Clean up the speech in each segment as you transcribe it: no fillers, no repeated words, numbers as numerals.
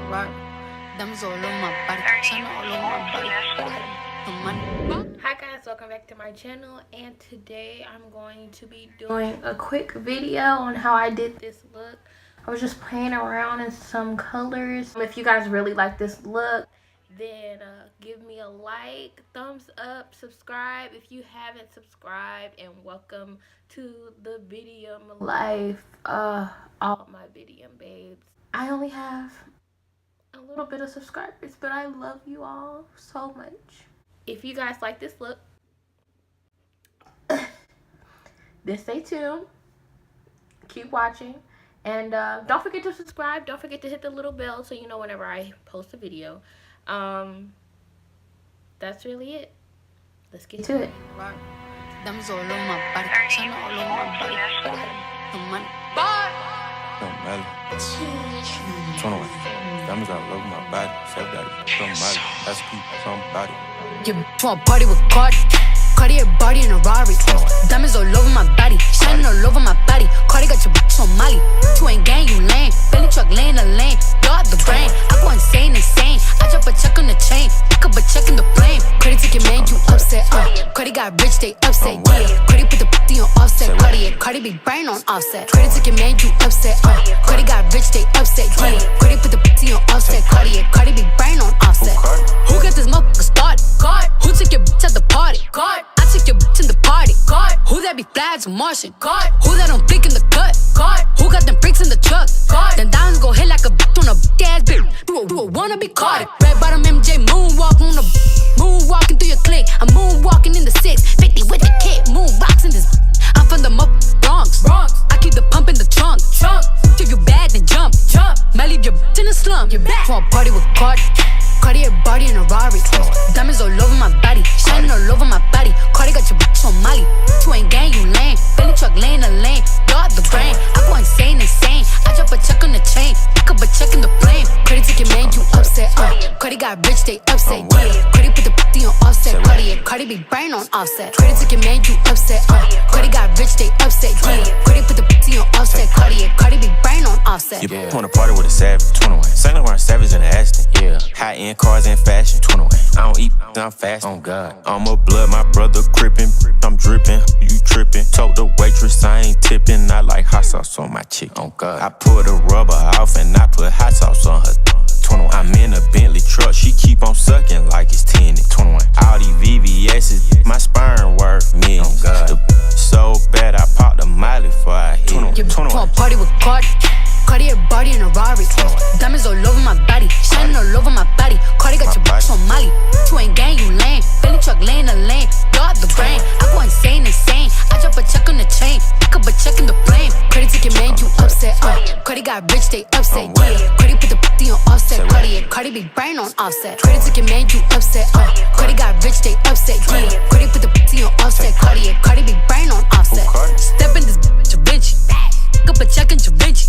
Hi guys, welcome back to my channel, and today I'm going to be doing a quick video on how I did this look. I was just playing around in some colors. If you guys really like this look, then give me a like, thumbs up, subscribe if you haven't subscribed, and welcome to the BGM life. All my BGM babes. I only have a little bit of subscribers, but I love you all so much. If you guys like this look, then stay tuned, keep watching, and don't forget to subscribe. Don't forget to hit the little bell so you know whenever I post a video. That's really it. Let's get to it. Diamonds all over my body. Self got it from Molly. That's people, somebody. Your bitch wanna party with Cardi. Cardi a body in a Rari. Diamonds all over my body. Shining all over my body. Cardi got your bitch on Molly. You ain't gang, you lame. Belly truck laying the lane. Y'all the brain. I go insane. I drop a check on the chain. Pick up a check in the flame. Cardi took your man, you upset. Cardi got rich, they upset. Yeah. Cardi put the p on offset. Cardi be brain on offset. Cardi took your man, you upset. Cardi got rich, they upset. Yeah. Cardi put the p on offset. Cardi be brain on offset. Who got this motherfucker started? God. Who took your bitch at the party? God. I took your bitch in the party. God. Who that be flags and Martian? God. Who that don't think in the cut? God. Who got them freaks in the truck? God. Then diamonds go hit like a bitch on a big ass bitch. Do a wanna be caught? Red bottom MJ moonwalk on the moonwalking through your clique. I'm moonwalking in the 650 with the kid. Moon rocks in this. I'm from the Bronx. I keep the pump in the trunk. If you bad, then jump. Might leave your bitch in the slum. You're back. Want party with Cardi. Cardi a body in a Rari. Diamonds all over my body. Shining all over my body. Cardi got your bitch on Molly. You ain't gang, you lame. Belly truck laying the lane. Y'all the brain. I go insane. I drop a check on the chain. Pick up a check in the flame. Cardi took your man, you upset. Cardi got rich, they upset. Yeah. Cardi put the p on offset. Cardi be brain on offset. Cardi took your man, you upset. Cardi got rich, they upset. Yeah. Cardi put the p on offset. Cardi be brain on offset. You wanna party with a savage, 21. Saint Laurent Savage in the Aston, yeah. High-end cars and fashion, 21. I don't eat, I'm fast, on God. I'm a blood, my brother crippin'. I'm drippin', you trippin'. Told the waitress I ain't tippin'. I like hot sauce on my chick, on God. I pull the rubber off and I put hot sauce on her. 21. I'm in a Bentley truck, she keep on sucking like it's 10. 21. All these VVS's, my sperm worth millions. Oh God. So bad I popped a Miley before I hit. 21. Want party with Cardi. Cardi a body in a Rari. Diamonds all over my body. Shining all over my body. Cardi got your bitch on Molly. You ain't gang, you lame. Belly truck laying the lane. Y'all the brain. I go insane. I drop a check on the chain. Pick up a check in the flame. Cardi took your man, you upset. Cardi got rich, they upset. Yeah. Cardi put the p on offset. Cardi be brain on offset. Cardi took your man, you upset. Cardi got rich, they upset. Yeah. Cardi put the p on offset. Cardi be brain on offset. Step in this bitch, a Vinci. Pick up a check in Da Vinci.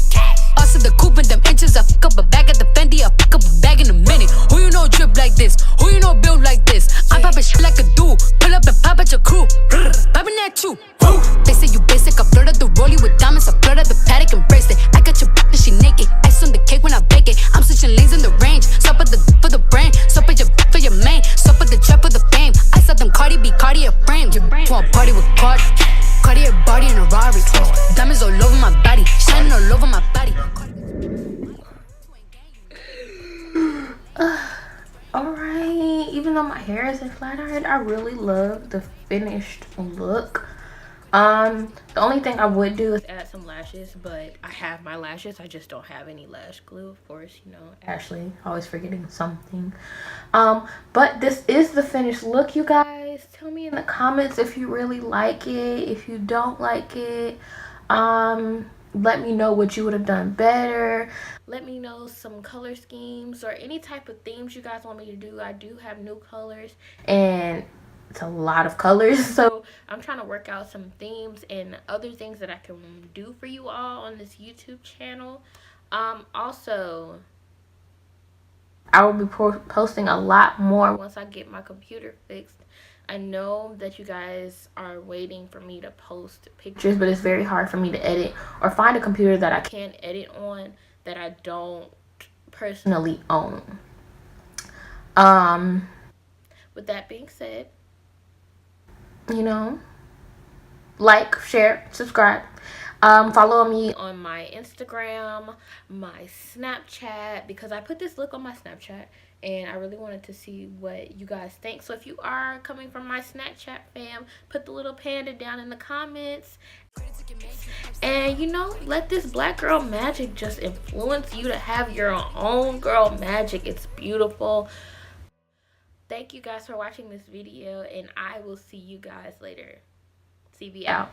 Also the coupe in them inches. I pick up a bag at the Fendi. I pick up a bag in a minute. Who you know drip like this? Who you know build like this? I'm poppin' shit like a dude. Pull up and pop at your crew. Poppin' at you. They say you basic. I flirt at the rollie with diamonds. I flirt at the paddock and bracelet. I got your bitch, she naked. Ice on the cake when I bake it. I'm switching lanes in the range. Stop at the for the brain. Stop at your for your main. Stop at the trap for the fame. I saw them Cardi B, Cardi a frame. Want party with Cardi. Cardi a body in a Rari. Diamonds all over my body. Shining all over my body. Alright, even though my hair isn't flat ironed, I really love the finished look. The only thing I would do is add some lashes, but I have my lashes. I just don't have any lash glue, of course, you know, Ashley, always forgetting something. But this is the finished look, you guys. Tell me in the comments if you really like it. If you don't like it, let me know what you would have done better. Let me know some color schemes or any type of themes you guys want me to do. I do have new colors, and it's a lot of colors, so I'm trying to work out some themes and other things that I can do for you all on this YouTube channel. Also, I will be posting a lot more once I get my computer fixed. I know that you guys are waiting for me to post pictures, but it's very hard for me to edit or find a computer that I can edit on that I don't personally own. With that being said, you know, like, share, subscribe. Follow me on my Instagram, my Snapchat, because I put this look on my Snapchat and I really wanted to see what you guys think. So if you are coming from my Snapchat fam, put the little panda down in the comments. And you know, let this black girl magic just influence you to have your own girl magic. It's beautiful. Thank you guys for watching this video, and I will see you guys later. CB out.